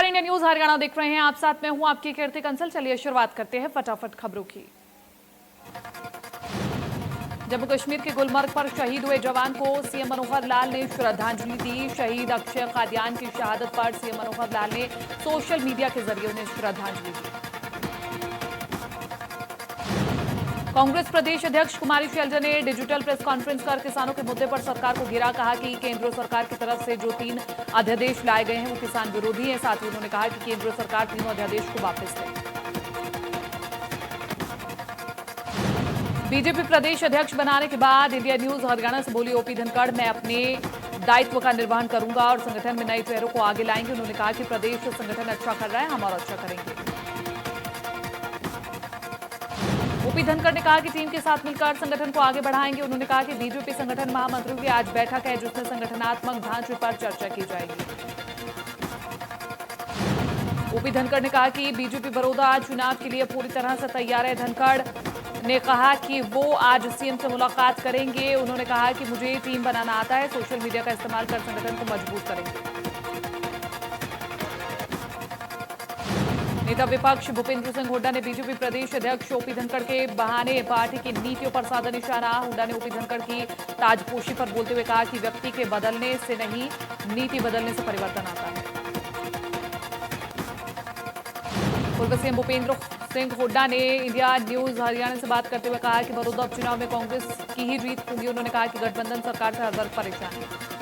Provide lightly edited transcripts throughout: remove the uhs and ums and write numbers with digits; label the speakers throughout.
Speaker 1: India news Haryana देख रहे हैं आप, साथ में हूं आपकी कीर्ति कंसल। चलिए शुरुआत करते हैं फटाफट खबरों की। जम्मू कश्मीर के गुलमर्ग पर शहीद हुए जवान को सीएम मनोहर लाल ने श्रद्धांजलि दी। शहीद अक्षय कादियान की शहादत पर सीएम मनोहर लाल ने सोशल मीडिया के जरिए उन्हें श्रद्धांजलि दी। कांग्रेस प्रदेश अध्यक्ष कुमारी शैलजा ने डिजिटल प्रेस कॉन्फ्रेंस कर किसानों के मुद्दे पर सरकार को घेरा। कहा कि केंद्र सरकार की तरफ से जो 3 अध्यादेश लाए गए हैं वो किसान विरोधी हैं। साथ ही उन्होंने कहा कि केंद्र सरकार तीनों अध्यादेश को वापस ले। बीजेपी प्रदेश अध्यक्ष बनाने के बाद इंडिया न्यूज हरियाणा से बोली ओपी धनखड़, मैं अपने दायित्व का निर्वहन करूंगा और संगठन में नए चेहरों को आगे लाएंगे। उन्होंने कहा कि प्रदेश संगठन अच्छा कर रहा है, हम और अच्छा करेंगे। ओपी धनखड़ ने कहा कि टीम के साथ मिलकर संगठन को आगे बढ़ाएंगे। उन्होंने कहा कि बीजेपी संगठन महामंत्रियों की आज बैठक है जिसमें संगठनात्मक ढांचे पर चर्चा की जाएगी। ओपी धनखड़ ने कहा कि बीजेपी बड़ौदा चुनाव के लिए पूरी तरह से तैयार है। धनखड़ ने कहा कि वो आज सीएम से मुलाकात करेंगे। उन्होंने कहा कि मुझे टीम बनाना आता है, सोशल मीडिया का इस्तेमाल कर संगठन को मजबूत करेंगे। नेता विपक्ष भूपेंद्र सिंह हुड्डा ने बीजेपी प्रदेश अध्यक्ष ओपी धनखड़ के बहाने पार्टी की नीतियों पर साधा निशाना। हुड्डा ने ओपी धनखड़ की ताजपोशी पर बोलते हुए कहा कि व्यक्ति के बदलने से नहीं, नीति बदलने से परिवर्तन आता है। पूर्व सीएम भूपेंद्र सिंह हुड्डा ने इंडिया न्यूज हरियाणा से बात करते हुए कहा कि बड़ौदा उपचुनाव में कांग्रेस की ही जीत होगी। उन्होंने कहा कि गठबंधन सरकार से हर वर्ग परेशान है।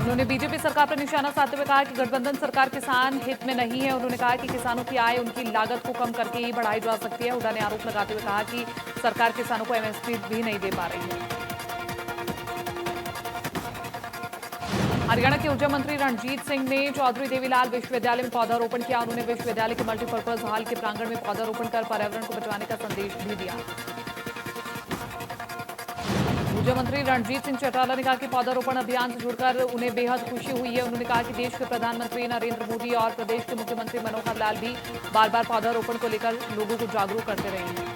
Speaker 1: उन्होंने बीजेपी सरकार पर निशाना साधते हुए कहा कि गठबंधन सरकार किसान हित में नहीं है। उन्होंने कहा कि किसानों की आय उनकी लागत को कम करके ही बढ़ाई जा सकती है। हुड्डा ने आरोप लगाते हुए कहा कि सरकार किसानों को एमएसपी भी नहीं दे पा रही है। हरियाणा के ऊर्जा मंत्री रणजीत सिंह ने चौधरी देवीलाल विश्वविद्यालय में पौधारोपण किया। उन्होंने विश्वविद्यालय के मल्टीपर्पज हॉल के प्रांगण में पौधारोपण कर पर्यावरण को बचाने का संदेश भी दिया। ऊर्जा मंत्री रणजीत सिंह चौटाला ने कहा कि पौधारोपण अभियान से जुड़कर उन्हें बेहद खुशी हुई है। उन्होंने कहा कि देश के प्रधानमंत्री नरेंद्र मोदी और प्रदेश के मुख्यमंत्री मनोहर लाल भी बार बार पौधारोपण को लेकर लोगों को जागरूक करते रहे हैं।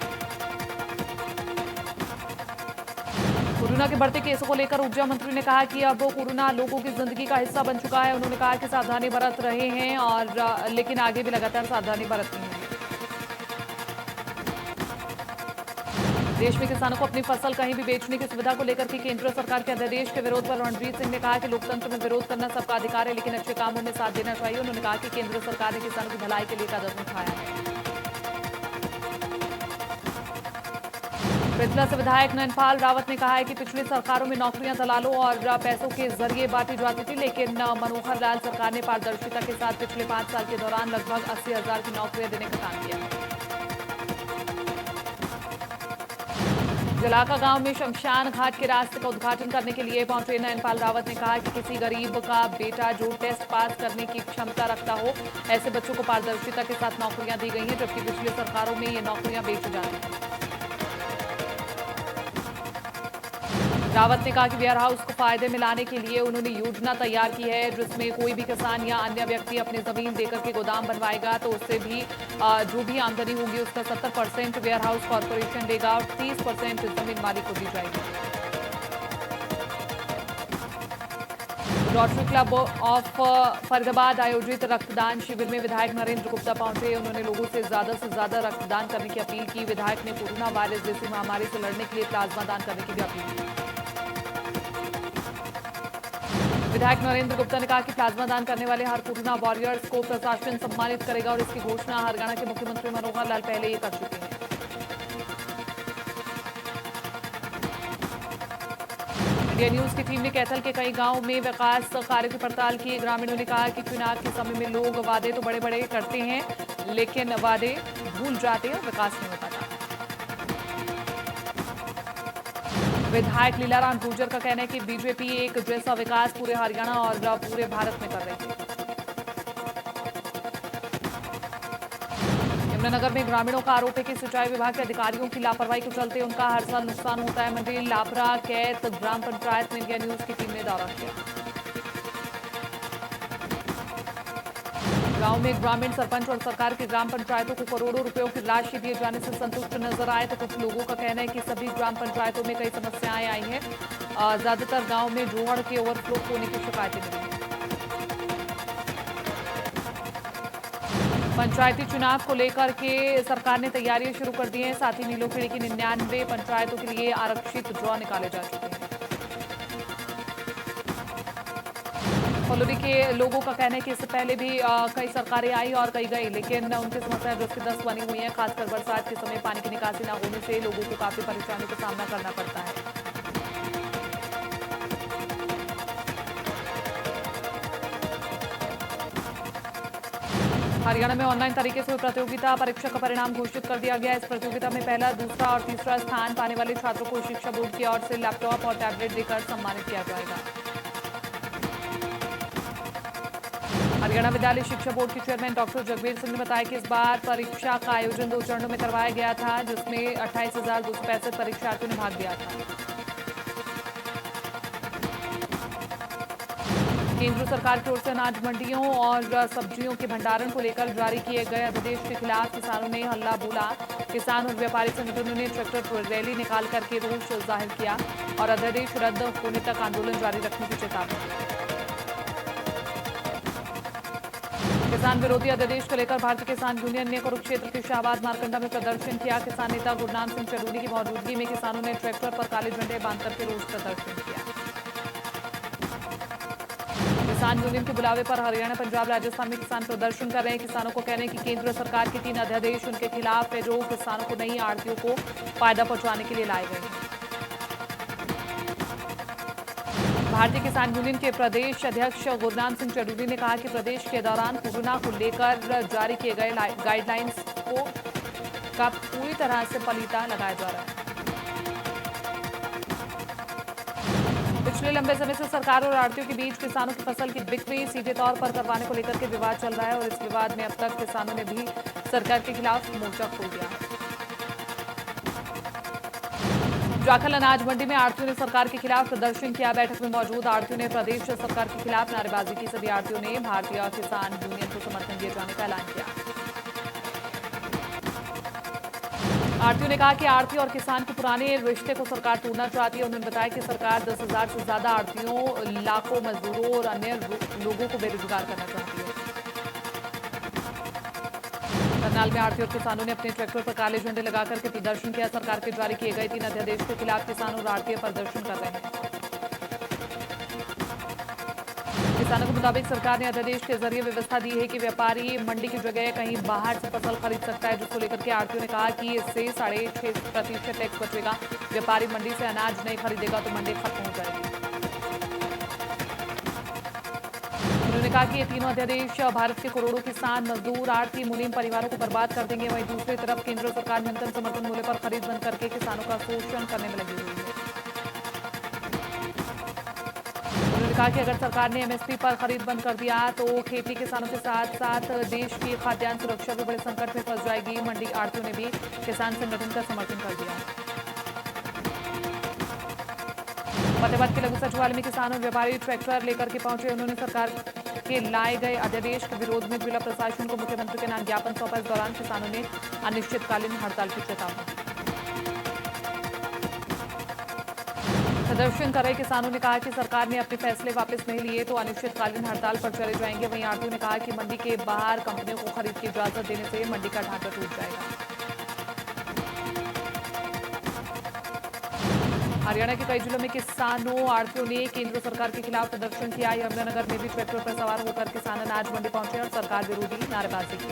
Speaker 1: कोरोना के बढ़ते केसों को लेकर ऊर्जा मंत्री ने कहा कि अब कोरोना लोगों की जिंदगी का हिस्सा बन चुका है। उन्होंने कहा कि सावधानी बरत रहे हैं और लेकिन आगे भी लगातार सावधानी बरतनी है। देश में किसानों को अपनी फसल कहीं भी बेचने की सुविधा को लेकर की केंद्र सरकार के अध्यादेश के विरोध पर रणजीत सिंह ने कहा कि लोकतंत्र में विरोध करना सबका अधिकार है, लेकिन अच्छे कामों में साथ देना चाहिए। उन्होंने कहा कि केंद्र सरकार ने किसानों की भलाई के लिए कदम उठाया है। पृथला से विधायक नयनपाल रावत ने कहा है कि पिछली सरकारों में नौकरियां दलालों और पैसों के जरिए बांटी जाती थी, लेकिन मनोहर लाल सरकार ने पारदर्शिता के साथ पिछले 5 साल के दौरान लगभग 80,000 की नौकरियां देने का काम किया है। जलाका गांव में शमशान घाट के रास्ते का उद्घाटन करने के लिए पहुंचे नयनपाल रावत ने कहा कि किसी गरीब का बेटा जो टेस्ट पास करने की क्षमता रखता हो, ऐसे बच्चों को पारदर्शिता के साथ नौकरियां दी गई हैं, जबकि पिछली सरकारों में ये नौकरियां बेची जाती थी। रावत ने कहा कि वेयर हाउस को फायदे में लाने के लिए उन्होंने योजना तैयार की है, जिसमें कोई भी किसान या अन्य व्यक्ति अपनी जमीन देकर के गोदाम बनवाएगा तो उससे भी जो भी आमदनी होगी उसका 70% वेयर हाउस कॉर्पोरेशन देगा और 30% जमीन मालिक को दी जाएगी। रोटरी क्लब ऑफ फरीदाबाद आयोजित रक्तदान शिविर में विधायक नरेंद्र गुप्ता पहुंचे। उन्होंने लोगों से ज्यादा रक्तदान करने की अपील की। विधायक ने कोरोना वायरस जैसी महामारी से लड़ने के लिए प्लाज्मा दान करने की भी अपील की। विधायक नरेंद्र गुप्ता ने कहा कि प्लाज्मा दान करने वाले हर कोरोना वॉरियर्स को प्रशासन सम्मानित करेगा और इसकी घोषणा हरियाणा के मुख्यमंत्री मनोहर लाल पहले ही कर चुके हैं। इंडिया न्यूज की टीम ने कैथल के कई गांवों में विकास कार्य की पड़ताल की। ग्रामीणों ने कहा कि चुनाव के समय में लोग वादे तो बड़े बड़े करते हैं, लेकिन वादे भूल जाते हैं, विकास नहीं हो पाता। विधायक लीलाराम गुर्जर का कहना है कि बीजेपी एक जैसा विकास पूरे हरियाणा और पूरे भारत में कर रही है। यमुनानगर में ग्रामीणों का आरोप है कि सिंचाई विभाग के अधिकारियों की लापरवाही के चलते उनका हर साल नुकसान होता है। मंडी लापरा कैत ग्राम पंचायत में इंडिया न्यूज की टीम ने दौरा किया। गांव में ग्रामीण सरपंच और सरकार की ग्राम पंचायतों को करोड़ों रुपयों की राशि दिए जाने से संतुष्ट नजर आए, तो कुछ लोगों का कहना है कि सभी ग्राम पंचायतों में कई समस्याएं आई हैं। ज्यादातर गांव में जोहड़ के ओवरफ्लो होने की शिकायतें मिली हैं। पंचायती चुनाव को लेकर के सरकार ने तैयारियां शुरू कर दी हैं। साथ ही नीलोखेड़ी की 99 पंचायतों के लिए आरक्षित ड्रॉ निकाले जा चुके हैं। फुलौदी के लोगों का कहना है कि इससे पहले भी कई सरकारें आई और कई गई, लेकिन उनकी समस्याएं 10 की 10 बनी हुई हैं। खासकर बरसात के समय पानी की निकासी न होने से लोगों को काफी परेशानियों का सामना करना पड़ता है। हरियाणा में ऑनलाइन तरीके से हुई प्रतियोगिता परीक्षा का परिणाम घोषित कर दिया गया। इस प्रतियोगिता में पहला, दूसरा और तीसरा स्थान पाने वाले छात्रों को शिक्षा बोर्ड की ओर से लैपटॉप और टैबलेट देकर सम्मानित किया जाएगा। हरियाणा विद्यालय शिक्षा बोर्ड के चेयरमैन डॉक्टर जगबीर सिंह ने बताया कि इस बार परीक्षा का आयोजन 2 चरणों में करवाया गया था, जिसमें 28,265 परीक्षार्थियों ने भाग लिया था। केंद्र सरकार की ओर से अनाज मंडियों और सब्जियों के भंडारण को लेकर जारी किए गए अध्यादेश के खिलाफ किसानों ने हल्ला बोला। किसान और व्यापारी संगठनों ने ट्रैक्टर पर रैली निकाल करके रोष जाहिर किया और अध्यादेश रद्द होने तक आंदोलन जारी रखने की चेतावनी दी। किसान विरोधी अध्यादेश को लेकर भारतीय किसान यूनियन ने कुरुक्षेत्र के शाहबाद मारकंडा में प्रदर्शन किया। किसान नेता गुरनाम सिंह चरूरी की मौजूदगी में किसानों ने ट्रैक्टर पर काले झंडे बांधकर के रोष प्रदर्शन किया। किसान यूनियन के बुलावे पर हरियाणा, पंजाब, राजस्थान में किसान प्रदर्शन कर रहे हैं। किसानों को कहने कि केंद्र सरकार के 3 अध्यादेश उनके खिलाफ है, जो किसानों को नहीं आड़तियों को फायदा पहुंचाने के लिए लाए गए हैं। भारतीय किसान यूनियन के प्रदेश अध्यक्ष गुरनाम सिंह चरूरी ने कहा कि प्रदेश के दौरान कोरोना को लेकर जारी किए गए गाइडलाइंस का पूरी तरह से पलीता लगाया जा रहा है। पिछले लंबे समय से सरकार और आड़तियों के बीच किसानों की फसल की बिक्री सीधे तौर पर करवाने को लेकर के विवाद चल रहा है और इस विवाद में अब तक किसानों ने भी सरकार के खिलाफ मोर्चा खोल दिया है। जाखल अनाज मंडी में आड़तियों ने सरकार के खिलाफ प्रदर्शन किया। बैठक में मौजूद आड़तियों ने प्रदेश सरकार के खिलाफ नारेबाजी की। सभी आड़तियों ने भारतीय किसान यूनियन को समर्थन दिए जाने का ऐलान किया। आड़तियों ने कहा कि आड़ती और किसान के पुराने रिश्ते को सरकार तोड़ना चाहती है। उन्होंने बताया कि सरकार 10,000 से ज्यादा आड़तियों, लाखों मजदूरों और अन्य लोगों को बेरोजगार करना चाहती है। करनाल में आड़ती और किसानों ने अपने ट्रैक्टर पर काले झंडे लगाकर के प्रदर्शन किया। सरकार के जारी किए गए 3 अध्यादेश के खिलाफ किसान और आड़ती प्रदर्शन कर रहे हैं। किसानों के मुताबिक सरकार ने अध्यादेश के जरिए व्यवस्था दी है कि व्यापारी मंडी की जगह कहीं बाहर से फसल खरीद सकता है, जिसको लेकर के आड़तियों ने कहा कि इससे 6.5% टैक्स बचेगा। व्यापारी मंडी से अनाज नहीं खरीदेगा तो मंडी खत्म हो जाएगी। उन्होंने कहा कि ये तीनों अध्यादेश भारत के करोड़ों किसान, मजदूर, आड़ती, मुनीम परिवारों को बर्बाद कर देंगे। वहीं दूसरी तरफ केंद्र सरकार न्यूनतम समर्थन मूल्य पर खरीद बंद करके किसानों का शोषण करने में लगी हुई है। उन्होंने कहा कि अगर सरकार ने एमएसपी पर खरीद बंद कर दिया तो खेती किसानों के साथ साथ देश की खाद्यान्न सुरक्षा भी बड़े संकट में फंस जाएगी। मंडी आड़तियों ने भी किसान संगठन का समर्थन कर दिया। फतेहाबाद के लघु सचिवालय में किसान और व्यापारी ट्रैक्टर लेकर के पहुंचे। उन्होंने सरकार के लाए गए अध्यादेश के विरोध में जिला प्रशासन को मुख्यमंत्री के नाम ज्ञापन सौंपा। इस दौरान किसानों ने अनिश्चितकालीन हड़ताल की चेतावनी दी। प्रदर्शन कर रहे किसानों ने कहा कि सरकार ने अपने फैसले वापस नहीं लिए तो अनिश्चितकालीन हड़ताल पर चले जाएंगे। वहीं आड़तियों ने कहा कि मंडी के बाहर कंपनियों को खरीद की इजाजत देने से मंडी का ढांचा टूट जाएगा। हरियाणा के कई जिलों में किसानों, आड़तियों ने केंद्र सरकार के खिलाफ प्रदर्शन किया। यमुनानगर में भी ट्रैक्टर पर सवार होकर किसान अनाज मंडी पहुंचे और सरकार विरोधी नारेबाजी की।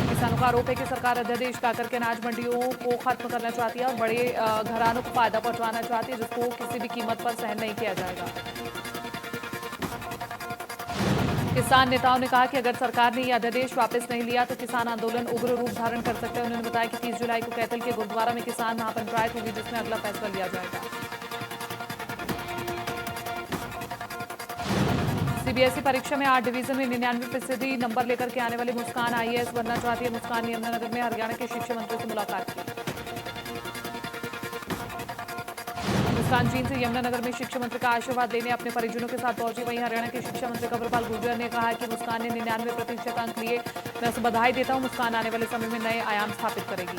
Speaker 1: किसानों का आरोप है कि सरकार अध्यादेश ला करके अनाज मंडियों को खत्म करना चाहती है और बड़े घरानों को फायदा पहुंचाना चाहती है, जिसको किसी भी कीमत पर सहन नहीं किया जाएगा। किसान नेताओं ने कहा कि अगर सरकार ने यह अध्यादेश वापस नहीं लिया तो किसान आंदोलन उग्र रूप धारण कर सकते हैं। उन्होंने बताया कि 30 जुलाई को कैथल के गुरुद्वारा में किसान महापंचायत होगी, जिसमें अगला फैसला लिया जाएगा। सीबीएसई परीक्षा में 8 डिवीजन में 99% नंबर लेकर के आने वाली मुस्कान आईएएस बनना चाहती है। मुस्कान ने यमुनानगर में हरियाणा के शिक्षा मंत्री से मुलाकात की। मुस्कान चीन से यमुनानगर में शिक्षा मंत्री का आशीर्वाद लेने अपने परिजनों के साथ पहुंची। वहीं हरियाणा के शिक्षा मंत्री कंवरपाल गुर्जर ने कहा कि मुस्कान ने 99% अंक लिए। मैं उसे बधाई देता हूं। मुस्कान आने वाले समय में नए आयाम स्थापित करेगी।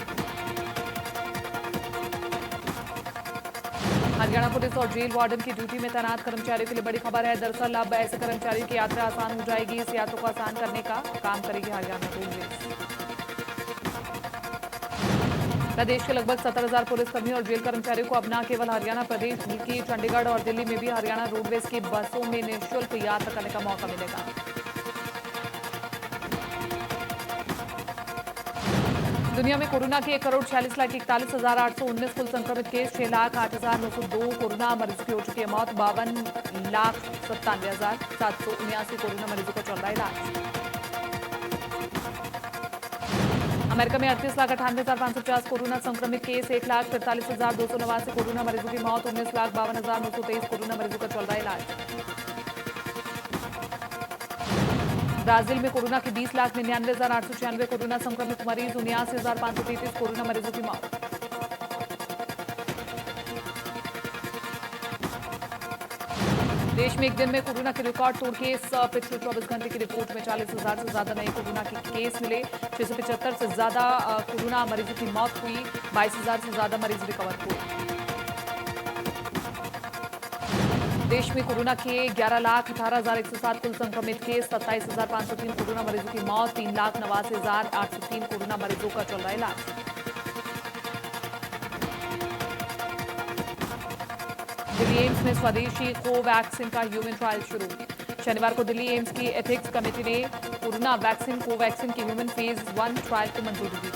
Speaker 1: हरियाणा पुलिस और जेल वार्डन की ड्यूटी में तैनात कर्मचारियों के लिए बड़ी खबर है। दरअसल अब ऐसे कर्मचारियों की यात्रा आसान हो जाएगी। इस यात्रा को आसान करने का काम करेगी हरियाणा रोडवेज। प्रदेश के लगभग 70,000 पुलिसकर्मियों और जेल कर्मचारियों को अब न केवल हरियाणा प्रदेश बल्कि चंडीगढ़ और दिल्ली में भी हरियाणा रोडवेज की बसों में निःशुल्क यात्रा करने का मौका मिलेगा। दुनिया में कोरोना के 1,46,41,819 कुल संक्रमित केस, 6,08,902 कोरोना मरीजों की हो चुकी है मौत, 52,97,779 कोरोना मरीजों का चल रहा है इलाज। अमेरिका में 38,98,550 कोरोना संक्रमित केस, 1,43,289 कोरोना मरीजों की मौत, 19,52,923 कोरोना मरीजों का चल रहा है इलाज। ब्राजील में कोरोना के 20,99,896 कोरोना संक्रमित मरीज, 79,533 कोरोना मरीजों की मौत। देश में एक दिन में कोरोना के रिकॉर्ड तोड़ केस, पिछले 24 घंटे की रिपोर्ट में 40,000 से ज्यादा नए कोरोना के केस मिले, 675 से ज्यादा कोरोना मरीजों की मौत हुई, 22,000 से ज्यादा मरीज रिकवर हुए। देश में कोरोना के 11,18,107 कुल संक्रमित केस, 27,503 कोरोना मरीजों की मौत, 3,89,803 कोरोना मरीजों का चल रहा है इलाज। दिल्ली एम्स में स्वदेशी कोवैक्सीन का ह्यूमन ट्रायल शुरू। शनिवार को दिल्ली एम्स की एथिक्स कमेटी ने कोरोना वैक्सीन कोवैक्सीन की ह्यूमन फेज 1 ट्रायल को मंजूरी दी।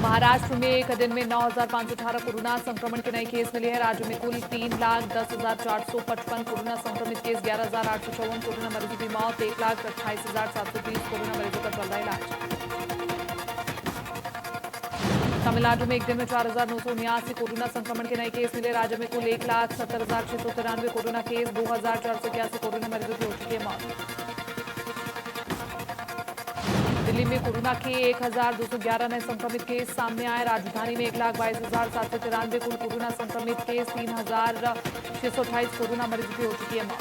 Speaker 1: महाराष्ट्र में एक दिन में 9,518 कोरोना संक्रमण के नए केस मिले हैं। राज्य में कुल 3,10,455 कोरोना संक्रमित केस, 11,854 कोरोना मरीजों की मौत, 1,28,730 कोरोना मरीजों का चल रहा है इलाज। तमिलनाडु में एक दिन में 4,979 कोरोना संक्रमण के नए केस मिले। राज्य में कुल 1,70,693 कोरोना केस, 2,481 कोरोना मरीजों की हो चुकी है मौत। दिल्ली में कोरोना के 1,211 नए संक्रमित केस सामने आए। राजधानी में 1,22,793 कुल कोरोना संक्रमित केस, 3,628 कोरोना मरीजों की हो चुकी है मौत।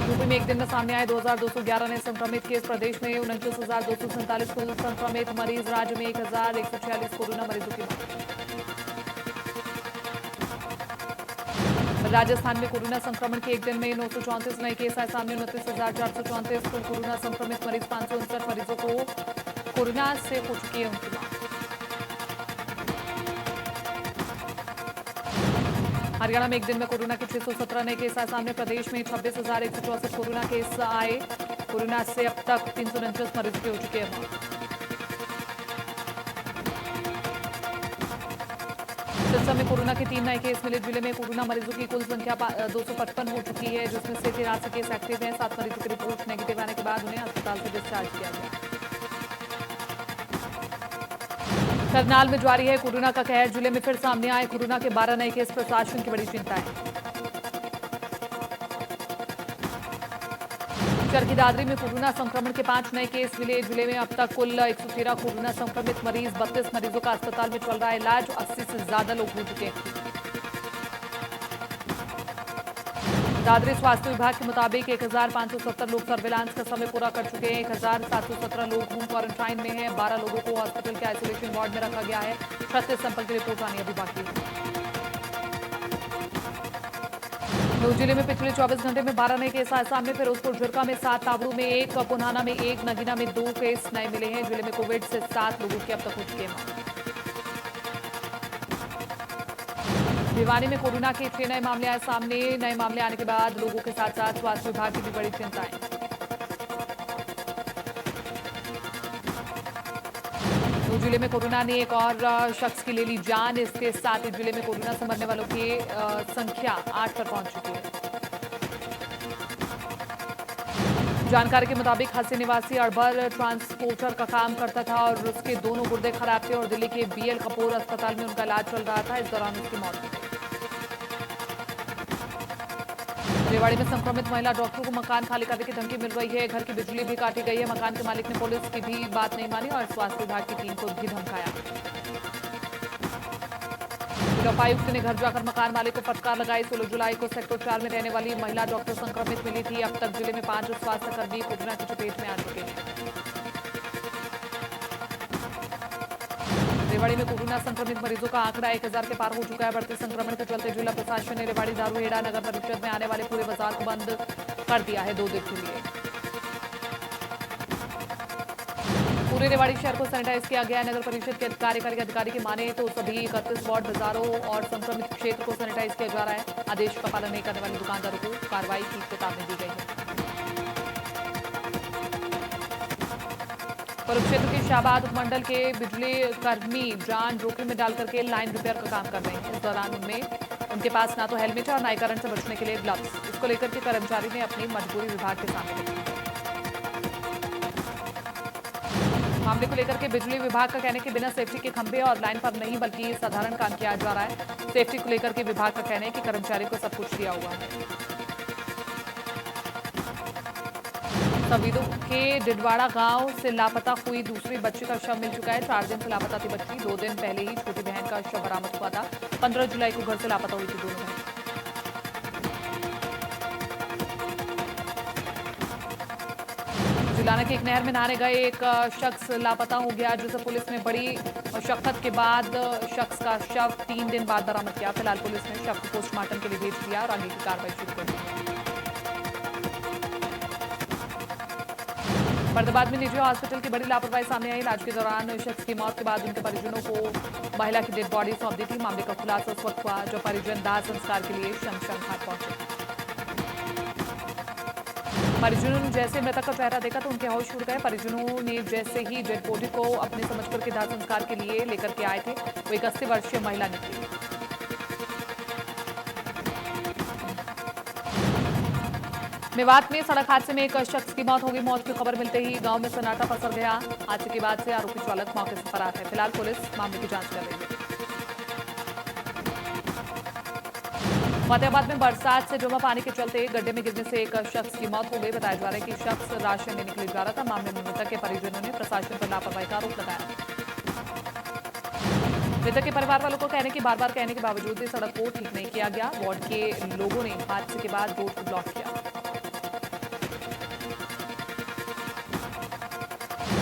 Speaker 1: यूपी में एक दिन में सामने आए 2,211 नए संक्रमित केस। प्रदेश में 29,247 कुल संक्रमित मरीज, राज्य में 1,146 कोरोना मरीजों की मौत। राजस्थान में कोरोना संक्रमण के एक दिन में 934 नए केस आए सामने, 29,434 कुल कोरोना संक्रमित मरीज, 559 मरीजों को कोरोना से हो चुकी है उनकी मौत। हरियाणा में एक दिन में कोरोना के 617 नए केस आए सामने। प्रदेश में 26,164 कोरोना केस आए। कोरोना से अब तक 349 मरीजों की हो चुकी है मौत। सिरसा में कोरोना के 3 नए केस मिले। जिले में कोरोना मरीजों की कुल संख्या 255 हो चुकी है, जिसमें से 83 केस एक्टिव हैं। 7 मरीजों की रिपोर्ट नेगेटिव आने के बाद उन्हें अस्पताल से डिस्चार्ज किया गया। करनाल में जारी है कोरोना का कहर। जिले में फिर सामने आए कोरोना के 12 नए केस, प्रशासन की बड़ी चिंता है। चरखी दादरी में कोरोना संक्रमण के 5 नए केस मिले। जिले में अब तक कुल 113 कोरोना संक्रमित मरीज, 32 मरीजों का अस्पताल में चल रहा है इलाज, 80 से ज्यादा लोग हो चुके हैं। दादरी स्वास्थ्य विभाग के मुताबिक 1,570 लोग सर्विलांस का समय पूरा कर चुके हैं। 1,717 लोग होम क्वारंटाइन में हैं। 12 लोगों को हॉस्पिटल के आइसोलेशन वार्ड में रखा गया है। 36 सैंपल की रिपोर्ट आनी अभी बाकी है। नूंह जिले में पिछले 24 घंटे में 12 नए केस आए सामने। फिरोजपुर झुरका में 7, ताबड़ू में 1, पुनाना में 1, नगीना में 2 केस नए मिले हैं। जिले में कोविड से 7 लोगों की अब तक हो चुकी है मौत। भिवानी में कोरोना के 6 नए मामले आए सामने। नए मामले आने के बाद लोगों के साथ साथ स्वास्थ्य विभाग की भी बड़ी चिंताएं। नूंह जिले में कोरोना ने एक और शख्स की ले ली जान। इसके साथ ही जिले में कोरोना से मरने वालों की संख्या 8 पर पहुंच चुकी है। जानकारी के मुताबिक हसी निवासी अरबर ट्रांसपोर्टर का काम करता था और उसके दोनों गुर्दे खराब थे और दिल्ली के BL कपूर अस्पताल में उनका इलाज चल रहा था। इस दौरान उसकी मौत हो गई। रेवाड़ी में संक्रमित महिला डॉक्टर को मकान खाली करने की धमकी मिल रही है। घर की बिजली भी काटी गई है। मकान के मालिक ने पुलिस की भी बात नहीं मानी और स्वास्थ्य विभाग की टीम को भी धमकाया। उपायुक्त ने घर जाकर मकान मालिक को फटकार लगाई। 16 जुलाई को सेक्टर 4 में रहने वाली महिला डॉक्टर संक्रमित मिली थी। अब तक जिले में 5 स्वास्थ्यकर्मी कोरोना की चपेट में आ चुके हैं। रेवाड़ी में कोरोना संक्रमित मरीजों का आंकड़ा 1000 के पार हो चुका है। बढ़ते संक्रमण के चलते जिला प्रशासन ने रेवाड़ी दारूहेड़ा नगर परिषद में आने वाले पूरे बाजार को बंद कर दिया है 2 दिन के लिए। पूरे रेवाड़ी शहर को सैनिटाइज किया गया है। नगर परिषद के कार्यकारी अधिकारी की माने तो सभी 31 वार्ड बाजारों और संक्रमित क्षेत्र को सैनिटाइज किया जा रहा है। आदेश का पालन नहीं करने वाले दुकानदारों को कार्रवाई की चेतावनी दी गई है। कुरुक्षेत्र के शाहबाद उपमंडल के बिजली कर्मी जान जोखिम में डालकर के लाइन रिपेयर का काम कर रहे हैं। इस दौरान उनके पास ना तो हेलमेट है और ना ही करंट से बचने के लिए ग्लव्स। इसको लेकर के कर्मचारी ने अपनी मजबूरी विभाग के सामने रखी। मामले को लेकर के बिजली विभाग का कहना है कि बिना सेफ्टी के खंभे और लाइन पर नहीं बल्कि साधारण काम किया जा रहा है। सेफ्टी को लेकर के विभाग का कहना है कि कर्मचारी को सब कुछ दिया हुआ है। सवीदों के डिडवाड़ा गांव से लापता हुई दूसरी बच्ची का शव मिल चुका है। 4 दिन से लापता थी बच्ची। 2 दिन पहले ही छोटी बहन का शव बरामद हुआ था। 15 जुलाई को घर से लापता हुई थी दोनों बहन। जुलाना की एक नहर में नहाने गए एक शख्स लापता हो गया, जिसे पुलिस ने बड़ी मशक्कत के बाद शख्स का शव 3 दिन बाद बरामद किया। फिलहाल पुलिस ने शव को पोस्टमार्टम के लिए भेज दिया और आगे की कार्रवाई शुरू कर दी। फरीदाबाद में निजी हॉस्पिटल की बड़ी लापरवाही सामने आई। इलाज के दौरान शख्स की मौत के बाद उनके परिजनों को महिला की डेड बॉडी सौंप दी थी। मामले का खुलासा उस वक्त हुआ जब परिजन दाह संस्कार के लिए शमशान घाट पहुंचे। परिजनों ने जैसे मृतक का चेहरा देखा तो उनके होश उड़ गए। परिजनों ने जैसे ही डेड बॉडी को अपने समझकर के दाह संस्कार के लिए लेकर के आए थे, वो एक 80 वर्षीय महिला निकली। मेवात में सड़क हादसे में एक शख्स की मौत हो गई। मौत की खबर मिलते ही गांव में सन्नाटा पसर गया। हादसे के बाद से आरोपी चालक मौके से फरार है। फिलहाल पुलिस मामले की जांच कर रही है। फतेहाबाद में बरसात से जमा पानी के चलते गड्ढे में गिरने से एक शख्स की मौत हो गई। बताया जा रहा है कि शख्स राशन लेने के लिए जा रहा था। मामले में मृतक के परिजनों ने प्रशासन पर लापरवाही का आरोप लगाया। मृतक के परिवार वालों को कहने की बार-बार कहने के बावजूद भी सड़क को ठीक नहीं किया गया। वार्ड के लोगों ने हादसे के बाद रोड को ब्लॉक किया।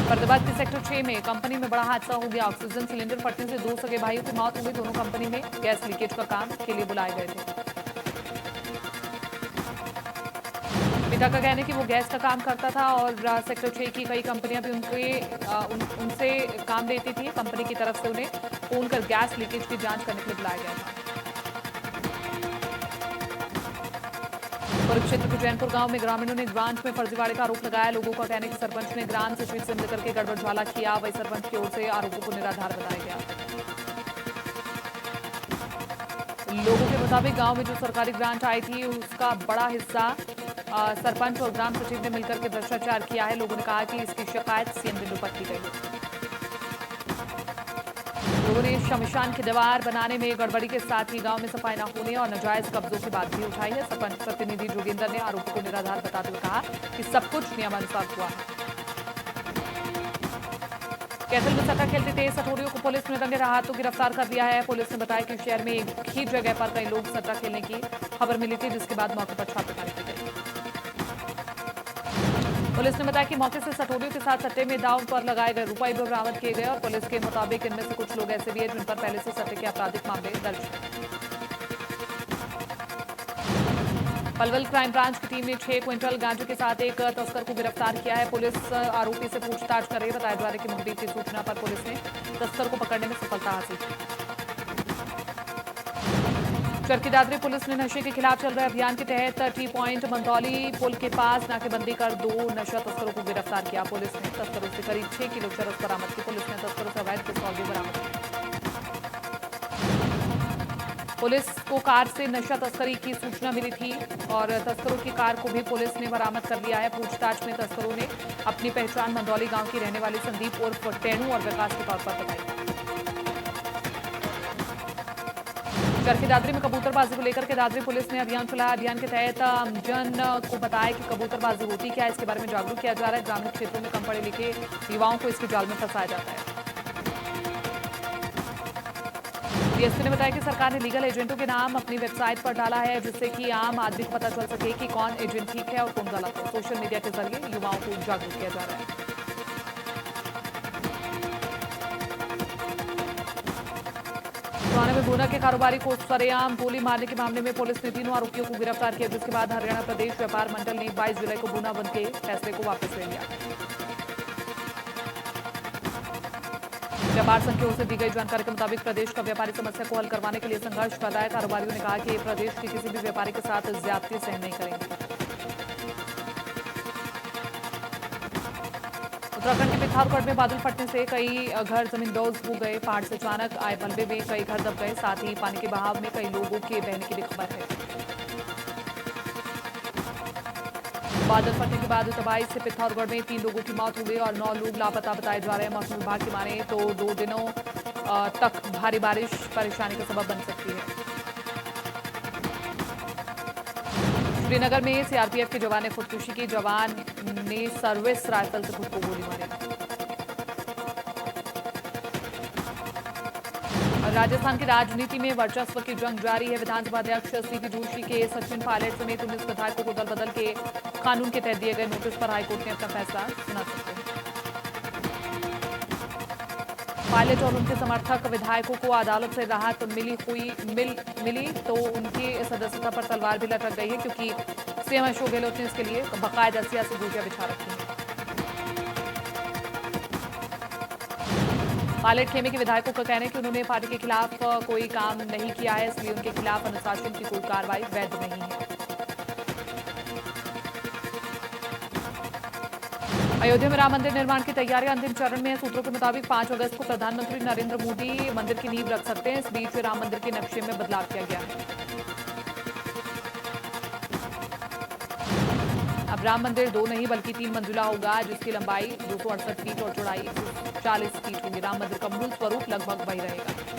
Speaker 1: फरीदाबाद के सेक्टर 6 में कंपनी में बड़ा हादसा हो गया। ऑक्सीजन सिलेंडर फटने से 2 सगे भाइयों की मौत हो गई। दोनों कंपनी में गैस लीकेज का काम के लिए बुलाए गए थे। पिता का कहना है कि वो गैस का काम करता था और सेक्टर 6 की कई कंपनियां भी उनसे काम लेती थी। कंपनी की तरफ से उन्हें फोन कर गैस लीकेज की जांच करने के लिए बुलाया गया था। कुरुक्षेत्र के जैनपुर गांव में ग्रामीणों ने ग्रांट में फर्जीवाड़े का आरोप लगाया। लोगों का कहना है कि सरपंच ने ग्रांट से शीट से मिलकर के गड़बड़झाला किया। वही सरपंच की ओर से आरोपों को निराधार बताया गया। लोगों के मुताबिक गांव में जो सरकारी ग्रांट आई थी उसका बड़ा हिस्सा सरपंच और ग्राम सचिव ने मिलकर के भ्रष्टाचार किया है। लोगों ने कहा कि इसकी शिकायत सीएम बिंदु पर की गई। लोगों ने शमशान की दीवार बनाने में गड़बड़ी के साथ ही गांव में सफाई न होने और नाजायज कब्जों की बात भी उठाई है। सरपंच प्रतिनिधि जोगिंदर ने आरोपों को निराधार बताते हुए कहा कि सब कुछ नियमानुसार हुआ है। कैथल में सट्टा खेलते थे सठोरियों को पुलिस ने रंगे हाथों गिरफ्तार कर लिया है। पुलिस ने बताया कि शहर में एक ही जगह पर कई लोग सट्टा खेलने की खबर मिली थी, जिसके बाद मौके पर छापेमारी की गई। पुलिस ने बताया कि मौके से सठोरियों के साथ सट्टे में दांव पर लगाए गए रुपए भी बरामद किए गए और पुलिस के मुताबिक इनमें से कुछ लोग ऐसे भी हैं जिन पर पहले से सट्टे के आपराधिक मामले दर्ज हैं। पलवल क्राइम ब्रांच की टीम ने 6 क्विंटल गांजे के साथ एक तस्कर को गिरफ्तार किया है। पुलिस आरोपी से पूछताछ कर रही है। बताया जा रहा है कि मुखबिर की सूचना पर पुलिस ने तस्कर को पकड़ने में सफलता हासिल की। चरखी दादरी पुलिस ने नशे के खिलाफ चल रहे अभियान के तहत टी पॉइंट मंदौली पुल के पास नाकेबंदी कर 2 नशा तस्करों को गिरफ्तार किया। पुलिस ने तस्करों से करीब 6 किलो चरस बरामद की। पुलिस ने तस्करों से अवैध पिस्तौल भी बरामद की। पुलिस को कार से नशा तस्करी की सूचना मिली थी और तस्करों की कार को भी पुलिस ने बरामद कर लिया है। पूछताछ में तस्करों ने अपनी पहचान मंदौली गांव की रहने वाली संदीप उर्फ टेणु और विकास के तौर पर बताई। चरखी दादरी में कबूतरबाजी को लेकर के दादरी पुलिस ने अभियान चलाया। अभियान के तहत जन को बताया कि कबूतरबाजी होती क्या है, इसके बारे में जागरूक किया जा रहा है। ग्रामीण क्षेत्रों में कम पढ़े लिखे युवाओं को इसके जाल में फंसाया जाता है। डीएसपी ने बताया कि सरकार ने लीगल एजेंटों के नाम अपनी वेबसाइट पर डाला है, जिससे कि आम आदमी को पता चल सके कि कौन एजेंट ठीक है और कौन गलत है। सोशल मीडिया के जरिए युवाओं को जागरूक किया जा रहा है। टोहाना में भूना के कारोबारी को सरेआम गोली मारने के मामले में पुलिस ने तीनों आरोपियों को गिरफ्तार किया, जिसके बाद हरियाणा प्रदेश व्यापार मंडल ने 22 जुलाई को भूना बंद के फैसले को वापस ले लिया। व्यापार संघ की ओर से दी गई जानकारी के मुताबिक प्रदेश का व्यापारी समस्या को हल करवाने के लिए संघर्ष कर रहा है। कारोबारियों ने कहा कि प्रदेश के किसी भी व्यापारी के साथ ज्यादती सहन नहीं करेंगे। उत्तराखंड के पिथौरागढ़ में बादल फटने से कई घर जमींदोज हो गए। पहाड़ से अचानक आए मलबे में कई घर दब गए, साथ ही पानी के बहाव में कई लोगों के बहने की भी खबर है। बादल फटने के बाद तबाही से पिथौरागढ़ में 3 लोगों की मौत हो गई और 9 लोग लापता बताए जा रहे हैं। मौसम विभाग की माने तो 2 दिनों तक भारी बारिश परेशानी का सबब बन सकती है। श्रीनगर में सीआरपीएफ के जवान ने खुदकुशी की। जवान ने सर्विस राइफल से खुद को गोली मारी। राजस्थान की राजनीति में वर्चस्व की जंग जारी है। विधानसभा अध्यक्ष सीपी जोशी के सचिन पायलट समेत 19 विधायकों को दल बदल के कानून के तहत दिए गए नोटिस पर हाईकोर्ट ने अपना फैसला सुना सकते हैं। पायलट और उनके समर्थक विधायकों को अदालत से राहत मिली तो उनकी सदस्यता पर तलवार भी लटक गई है, क्योंकि सीएम अशोक गहलोत ने इसके लिए बाकायदा सियासी गोटियां बिछा रखी है। पायलट खेमे के विधायकों का कहना है कि उन्होंने पार्टी के खिलाफ कोई काम नहीं किया है, इसलिए उनके खिलाफ अनुशासन की कोई कार्रवाई वैध नहीं है। अयोध्या में राम मंदिर निर्माण की तैयारियां अंतिम चरण में है। सूत्रों के मुताबिक 5 अगस्त को प्रधानमंत्री नरेंद्र मोदी मंदिर की नींव रख सकते हैं। इस बीच राम मंदिर के नक्शे में बदलाव किया गया है। अब राम मंदिर 2 नहीं बल्कि 3 मंजिला होगा, जिसकी लंबाई 268 फीट और चौड़ाई 140 फीट होगी। राम मंदिर का मूल स्वरूप लगभग वही रहेगा।